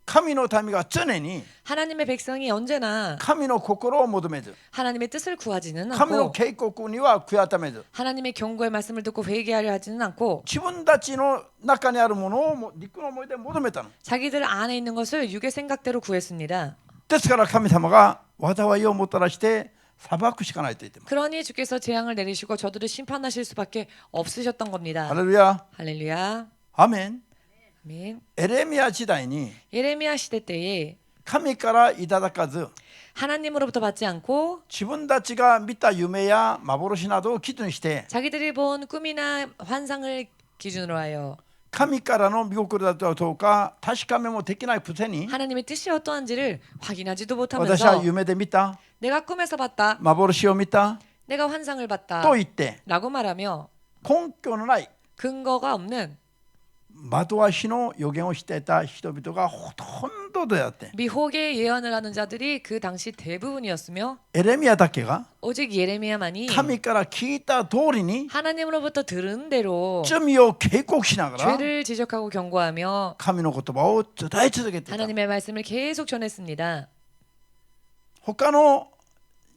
神の民が常に 하나님의 백성이 언제나 神の心を求めず 하나님의 뜻을 구하지는 神の 않고 警告には悔い改めず 하나님의 경고의 말씀을 듣고 회개하려 하지는 않고 自分たちの中にあるものを肉の思いで求めたの。 자기들 안에 있는 것을 육의 생각대로 구했습니다. ですから神様が災いをもたらして裁くしかないと言ってます。 그러니 주께서 재앙을 내리시고 저들을 심판하실 수밖에 없으셨던 겁니다. ハレルヤ。 할렐루야. アメン。 아멘. エレミヤ時代に 예레미야 시대 때에 神からいただかず 하나님으로부터 받지 않고 自分たちが見た夢や幻などを基準にして 자기들이 본 꿈이나 환상을 기준으로 하여 神からの見心だとどうか確かめもできないくせに 하나님의 뜻이 어떠한지를 확인하지도 私は 못하면서 夢で見た 내가 꿈에서 봤다, 幻を見た 내가 환상을 봤다 と言って 라고 말하며 根拠のない 근거가 없는 惑わしの予言をしていた人々がほとんどであって 미혹의 예언을 하는 자들이 그 당시 대부분이었으며 エレミヤだけが 오직 예레미야만이 神から聞いた通りに 하나님으로부터 들은 대로 罪を警告しながら 죄를 지적하고 경고하며 神の言葉を伝え続けていた。 하나님의 말씀을 계속 전했습니다. 他の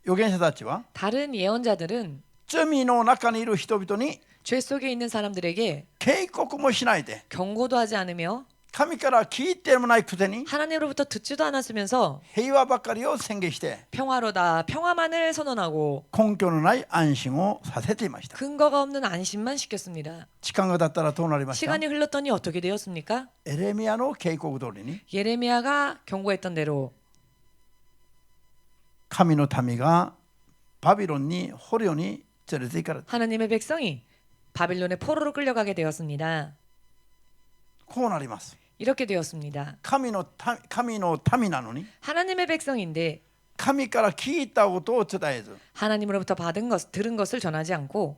預言者たちは 다른 예언자들은 罪の中にいる人々に 죄 속에 있는 사람들에게 警告もしないで 경고도 하지 않으며 神から聞いてもないくせに 하나님으로부터 듣지도 않았으면서 平和ばかりを宣言して 평화로다, 평화만을 선언하고 根拠のない安心をさせていました。 근거가 없는 안심만 시켰습니다. 時間が経ったらどうなりました？ 시간이 흘렀더니 어떻게 되었습니까? エレミヤの警告通りに 예레미야가 경고했던 대로 神の民がバビロンに捕虜に連れて行かれた。 하나님의 백성이 바빌론의 포로로 끌려가게 되었습니다. こうなります。 이렇게 되었습니다. 神の民なのに 하나님의 백성인데 神から聞いたことを伝えず 하나님으로부터 들은 것을 전하지 않고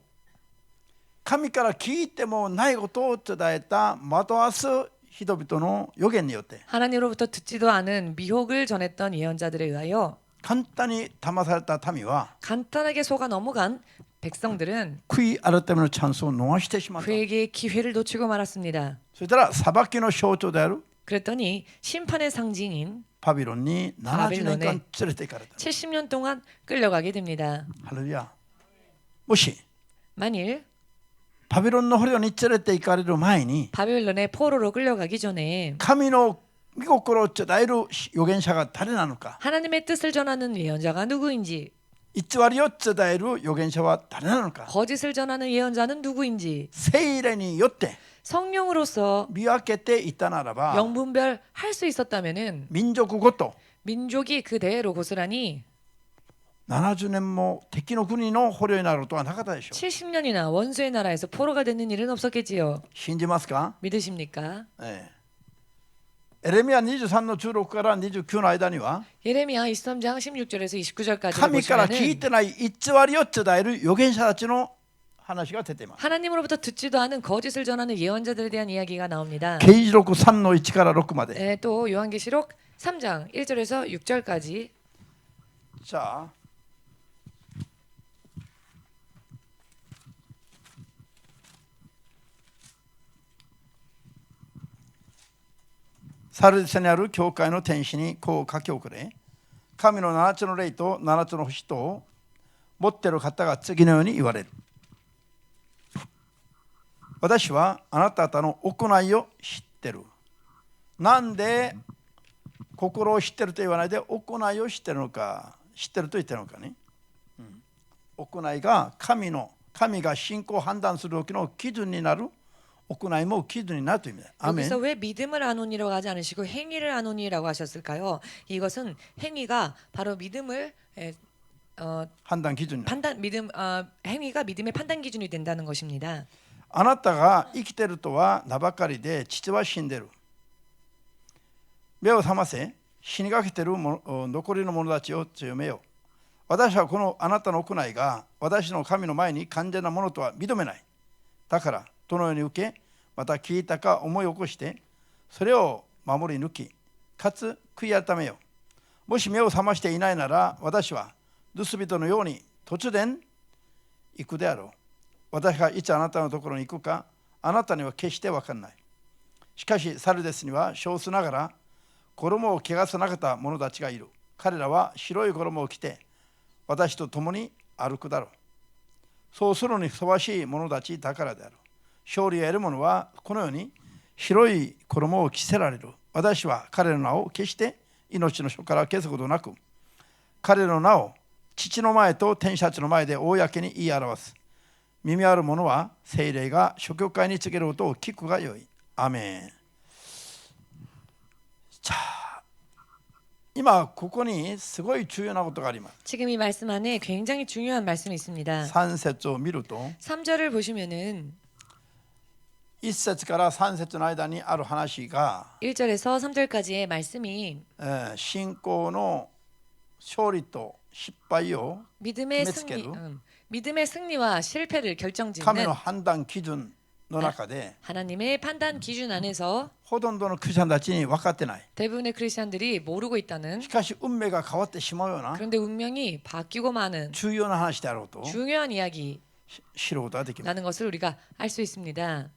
神から聞いてもないことを伝えた惑わす人々の予言によって 하나님으로부터 듣지도 않은 미혹을 전했던 예언자들에 의하여 簡単に騙された民は 간단하게 속아 넘어간 백성들은 悔い改めのチャンスを逃してしまった。 그에게 기회를 놓치고 말았습니다. そしたら裁きの象徴である 그랬더니 심판의 상징인 バビロンに70年間連れて行かれた。 70년 동안 끌려가게 됩니다. ハレルヤ。もし 만일 バビロンの捕虜に連れて行かれる前に 바빌론의 포로로 끌려가기 전에 神の御心を伝える預言者が誰なのか、 하나님의 뜻을 전하는 예언자가 누구인지, 偽りを伝える預言者は誰なのか、 거짓을 전하는 예언자는 누구인지 聖霊によって 성령으로서 見分けていたならば 영분별 할 수 있었다면은 民族ごと 민족이 그대로 고스란히 70年も敵の国の捕虜になることはなかったでしょう。 70년이나 원수의 나라에서 포로가 되는 일은 없었겠지요. 信じますか？ 믿으십니까? エレミヤ23の16から29の間には 예레미야 23장 16절에서 29절까지 神から聞い 보시면은 てない偽りを伝える預言者たちの話が出ています。 하나님으로부터 듣지도 않은 거짓을 전하는 예언자들에 대한 이야기가 나옵니다. 啓示録3の1から6まで。 네, 또 요한계시록 3장 1절에서 6절까지 さあサルディスにある教会の天使にこう書き送れ。神の7つの霊と7つの星とを持っている方が次のように言われる。私はあなた方の行いを知ってる。なんで心を知ってると言わないで行いを知ってるのか、知ってると言ってるのかね。行いが神が信仰を判断する時の基準になる。行いも基準になるという意味だ。アメン。 여기서 왜 믿음을 아노니라고 하지 않으시고 행위를 아노니라고 하셨을까요? 이것은 행위가 바로 믿음을 判断基準になる。 행위가 믿음의 판단 기준이 된다는 것입니다. あなたが生きているとは名ばかりで父は死んでいる。目を覚ませ、死にかけている残りの者たちを強めよう。私はこのあなたの行いが私の神の前に完全なものとは認めない。だからどのように受け、また聞いたか思い起こして、それを守り抜き、かつ悔い改めよう。もし目を覚ましていないなら、私は盗人のように突然行くであろう。私がいつあなたのところに行くか、あなたには決して分からない。しかし、サルデスには少数ながら、衣を汚さなかった者たちがいる。彼らは白い衣を着て、私と共に歩くだろう。そうするにふさわしい者たちだからである。勝利を得る者はこのように白い衣を着せられる。私は彼の名を決して命の書から消すことなく、彼の名を父の前と天使たちの前で公に言い表す。耳ある者は聖霊が諸教会に告げることを聞くがよい。アメン。자、今ここにすごい重要なことがあります。 지금 이 말씀 안에 굉장히 중요한 말씀이 있습니다. 3節を見ると 3절을 보시면은 1節から3節の間にある話が 1절에서 3절까지의 말씀이 信仰の勝利と失敗を 믿음의決めつける 믿음의 승리와 실패를 神 결정짓는 の判断基準の中で 하나님의 판단 기준 안에서 ほとんどのクリスチャンたちに分かってない。 대부분의 크리스천들이 모르고 있다는 しかし運命が変わってしまうような 그런데 운명이 바뀌고 마는 重要な話であろうと 중요한 이야기라는 知ることができます。 것을 우리가 알 수 있습니다.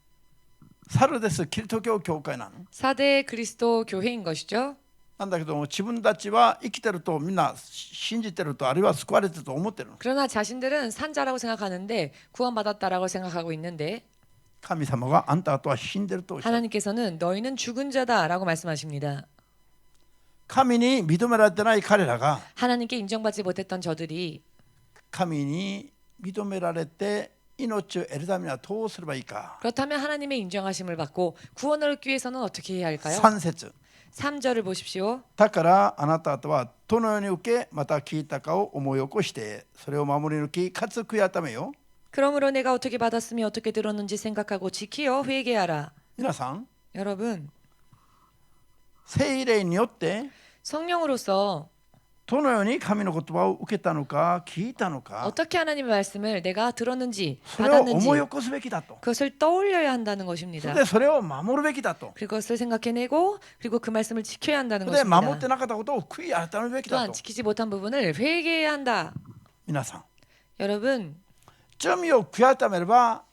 サルデスキリスト教教会なの。 4대 그리스도 교회인 것이죠. なんだけども自分たちは生きてるとみんな信じてるとあるいは救われてると思ってるの。 그러나 자신들은 산자라고 생각하는데 구원받았다라고 생각하고 있는데 神様があんたとは死んでるとおっしゃる。 하나님께서는 너희는 죽은 자다라고 말씀하십니다. 神に認められてない彼らが 하나님께 인정받지 못했던 저들이 神に認められて命を得るためにはどうすればいいか。 그렇다면 하나님의 인정하심을 받고 구원을 얻기 위해서는 어떻게 해야 할까요? 3節 3절을 보십시오. だからあなたとはどのように受けまた聞いたかを思い起こしてそれを守り抜きかつ悔い改めよ。 그러므로 내가 어떻게 받았으며 어떻게 들었는지 생각하고 지키어 회개하라. 皆さん 여러분, 聖霊によって 성령으로서 どのように神の言葉を受けたのか聞いたのか 어떻게 하나님의 말씀을 내가 들었는지 それを思い 받았는지 起こすべきだと。 그것을 떠올려야 한다는 そ 것입니다. れでそれを守るべきだと。 그것을 생각해내고 그리고 그 말씀을 지켜야 한다는 それで守って 것입니다. なかったことを悔い改めるべきだ 또한 と。 지키지 못한 부분을 회개해야 한다. 皆さん 여러분, 罪を悔い改めれば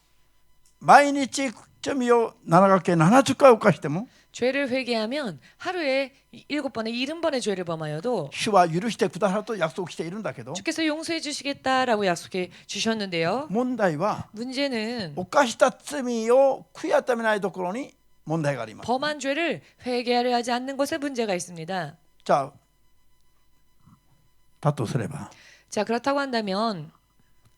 毎日罪を7学期70回犯しても 죄를 회개하면 하루에 7번에 70번의 죄를 범하여도 主は許してくださると約束しているんだけど 주께서 용서해 주시겠다라고 약속해 주셨는데요. 問題は 문제는 犯した罪を悔い改めないところに問題があります。 범한 죄를 회개하려 하지 않는 것에 문제가 있습니다. じゃあだとすれば 자, 그렇다고 한다면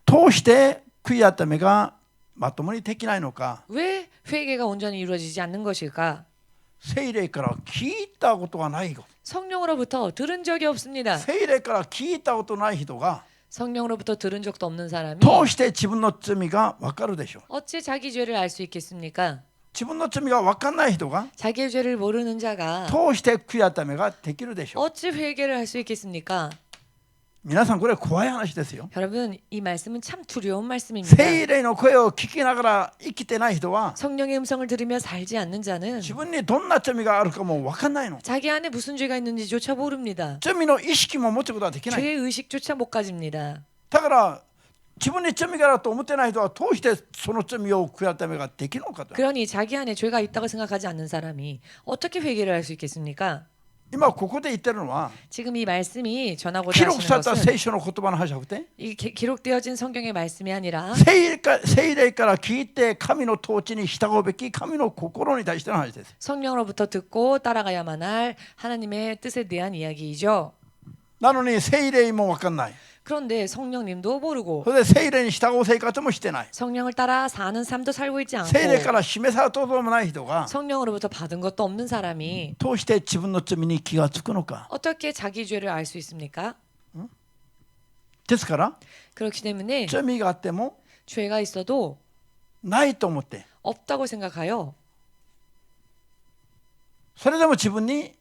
どうして悔い改めがまともにできないのか。 왜 회개가 온전히 이루어지지 않는 것일까? 聖霊から聞いたことがないよ。 성령으로부터 들은 적이 없습니다. 聖霊から聞いたことない人が 성령으로부터 들은 적도 없는 사람이 どうして自分の罪が分かるでしょう。 어찌 자기 죄를 알 수 있겠습니까? 自分の罪が分かんない人が 자기의 죄를 모르는 자가 どうして悔い改めができるでしょう。 어찌 회개를 할 수 있겠습니까? 皆さんこれ怖い話ですよ。 여러분, 이 말씀은 참 두려운 말씀입니다. 聖霊の声を聞きながら生きてない人は 성령의 음성을 들으며 살지 않는 자는 自分にどんな罪があるかも分かんないの。 자기 안에 무슨 죄가 있는지조차 모릅니다. 罪の意識も持つことができない。 죄의 의식조차 못 가집니다. だから自分に罪があると思ってない人はどうしてその罪を悔い改めができるのかと。 그러니 자기 안에 죄가 있다고 생각하지 않는 사람이 어떻게 회개를 할 수 있겠습니까? 今ここで言ってるのは 지금 이 말씀이 전하고자 記録 하시는 された 것은 聖書の言葉の話じゃなくて 이 기록되어진 성경의 말씀이 아니라 聖霊から聞いて神の統治に従うべき神の心に対しての話です。 성령으로부터 듣고 따라가야만 할 하나님의 뜻에 대한 이야기이죠. なのに聖霊も分かんない。 그런데 성령님도 모르고 それで聖霊に従う生活もしてない。 성령을 따라 사는 삶도 살고 있지 聖霊か 않고 ら示されたこともない人が 성령으로부터 받은 것도 없는 사람이 どうして自分の罪に気がつくのか。 어떻게 자기 죄를 알 수 있습니까? ですから 그렇기 때문에 罪があっても 죄가 있어도 ないと思って 없다고 생각하여 それでも自分に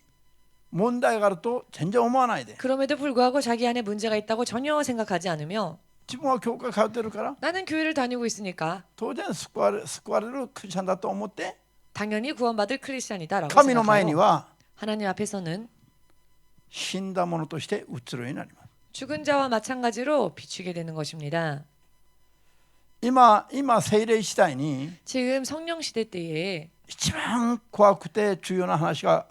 問題があると全然思わないで 그럼에도 불구하고 자기 안에 문제가 있다고 전혀 생각하지 않으며 自分は教会通ってるから 나는 교회를 다니고 있으니까 当然救われるクリスチャンだと思って 당연히 구원받을 크리스찬이다라고 神の前に 생각하여 は 하나님 앞에서는 死んだものとして映るようになります。 죽은 자와 마찬가지로 비추게 되는 것입니다. 今聖霊時代に 지금 성령 시대 때에 一番怖くて重要な話が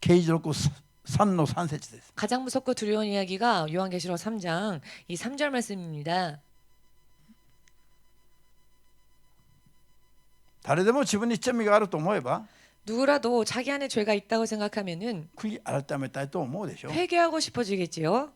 啓示録3の3節です。 가장 무섭고 두려운 이야기가 요한계시록 3장 이 3절 말씀입니다. 誰でも自分に罪があると思えば 누구라도 자기 안에 죄가 있다고 생각하면은 悔い改めたいと思うでしょ。 회개하고 싶어지겠지요.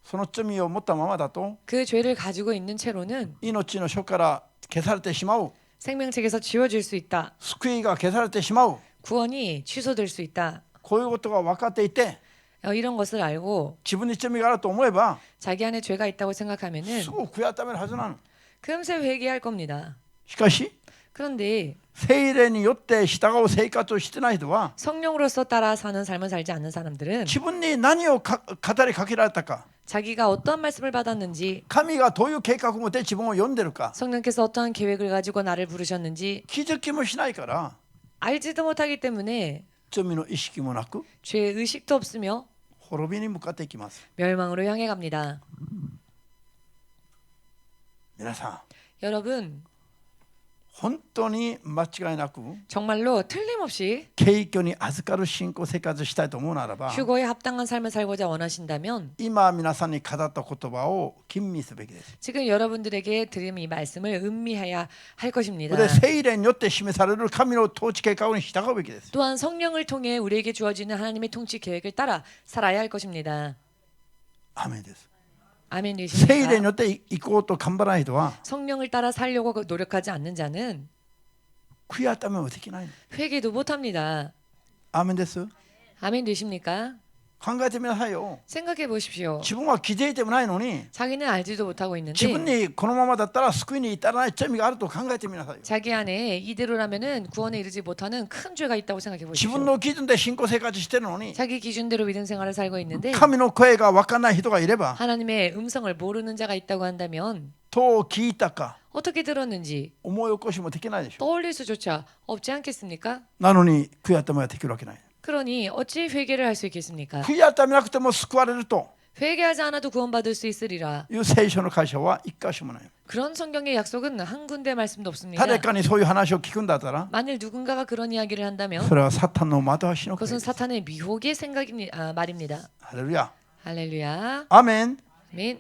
その罪を持ったままだと 그 죄를 가지고 있는 채로는 命の書から消されてしまう、 생명책에서 지워질 수 있다. 救いが消されてしまう、 구원이 취소될 수 있다. こういうことが分かっていて 이런 것을 알고 自分に罪があると思えば 자기 안에 죄가 있다고 생각하면은 すぐ悔い改めるはずなの。 금세 회개할 겁니다. しかし 그런데 聖霊によって従う生活をしてない人は 성령으로서 따라 사는 삶을 살지 않는 사람들은 自分に何を語りかけられたか、 자기가 어떠한 말씀을 받았는지 神がどういう計画を持って自分を呼んでるか 성령께서 어떠한 계획을 가지고 나를 부르셨는지 気づきもしないから 알지도 못하기 때문에 罪の意識もなく 죄의 의식도 없으며 滅びに向かっていきます。 멸망으로 향해 갑니다. 皆さん 여러분 本当に間違いなく 정말로 틀림없이 敬虚に預かる信仰生活したいと思うならば 휴거에 합당한 삶을 살고자 원하신다면 今皆さんに語った言葉を吟味すべきです。 지금 여러분들에게 드린 이 말씀을 음미해야 할 것입니다. で聖霊によって示される神の統治計画に従うべきです。 또한 성령을 통해 우리에게 주어지는 하나님의 통치 계획을 따라 살아야 할 것입니다. アメンです。 아멘 聖霊に 되십니까? よって行こうと頑張らない人は 성령을 따라 살려고 노력하지 않는 자는 悔い改めもできない。 회개도 못합니다. アメンです。 아멘 되십니까? 考えてみなさいよ。 생각해 보십시오. 自分は気づいてもないのに 자기는 알지도 못하고 自分 있는데 にこのままだったら救いに至らない罪があると考えてみなさいよ。 자기 안에 이대로라면은 구원에 이르지 못하는 큰 죄가 있다고 생각해 自 보십시오. 分の基準で信仰生活してるのに 자기 기준대로 믿음 생활을 살고 있는데 神の声が分からない人がいれば 하나님의 음성을 모르는 자가 있다고 한다면 どう聞いたか 어떻게 들었는지 思い起こしもできないでしょ。 떠올릴 수조차 없지 않겠습니까? なのに悔い改めができるわけない。 그러니 어찌 회개를 할 수 있겠습니까? 悔い改めなくても救われると 회개하지 않아도 구원받을 수 있으리라. いう聖書の会社は一箇所もない。 그런 성경의 약속은 한 군데 말씀도 없습니다. 誰かにそういう話を聞くんだったら 만일 누군가가 그런 이야기를 한다면 それはサタンの惑わしの声 그것은 です。 사탄의 미혹의 말입니다. ハレルヤ。 할렐루야. アメン。 아멘.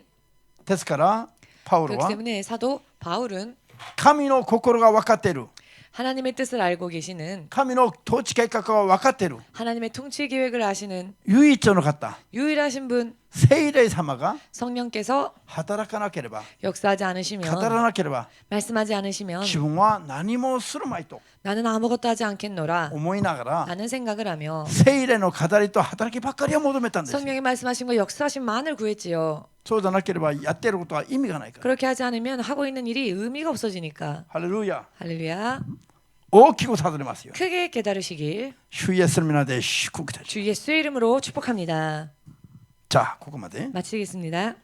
ですからパウロ 그렇기 は 때문에 사도 바울은 神の心が分かっている、 하나님의 뜻을 알고 계시는 神の統治計画が分かっている 하나님의 통치 계획을 아시는 唯一の方、 유일하신 분 聖霊様が 성령께서 働かなければ 역사하지 語 않으시면 らなければ 말씀하지 않으시면 自分は何もするまいと 나는 아무것도 하지 않겠노라 思いながら 라는 생각을 하며 聖霊の語りと働きばっかりを求めたんです。 성령이 말씀하신 거 역사하신만을 구했지요. そうじゃなければやっていることは意味がないから。 그렇게 하지 않으면 하고 있는 일이 의미가 없어지니까. ハレルヤ。 할렐루야. 大きく悟れますよ。 크게 깨달으시길主イエスの皆で祝福いたします。 주 예수의 이름으로 축복합니다. じゃあここまで。 마치겠습니다.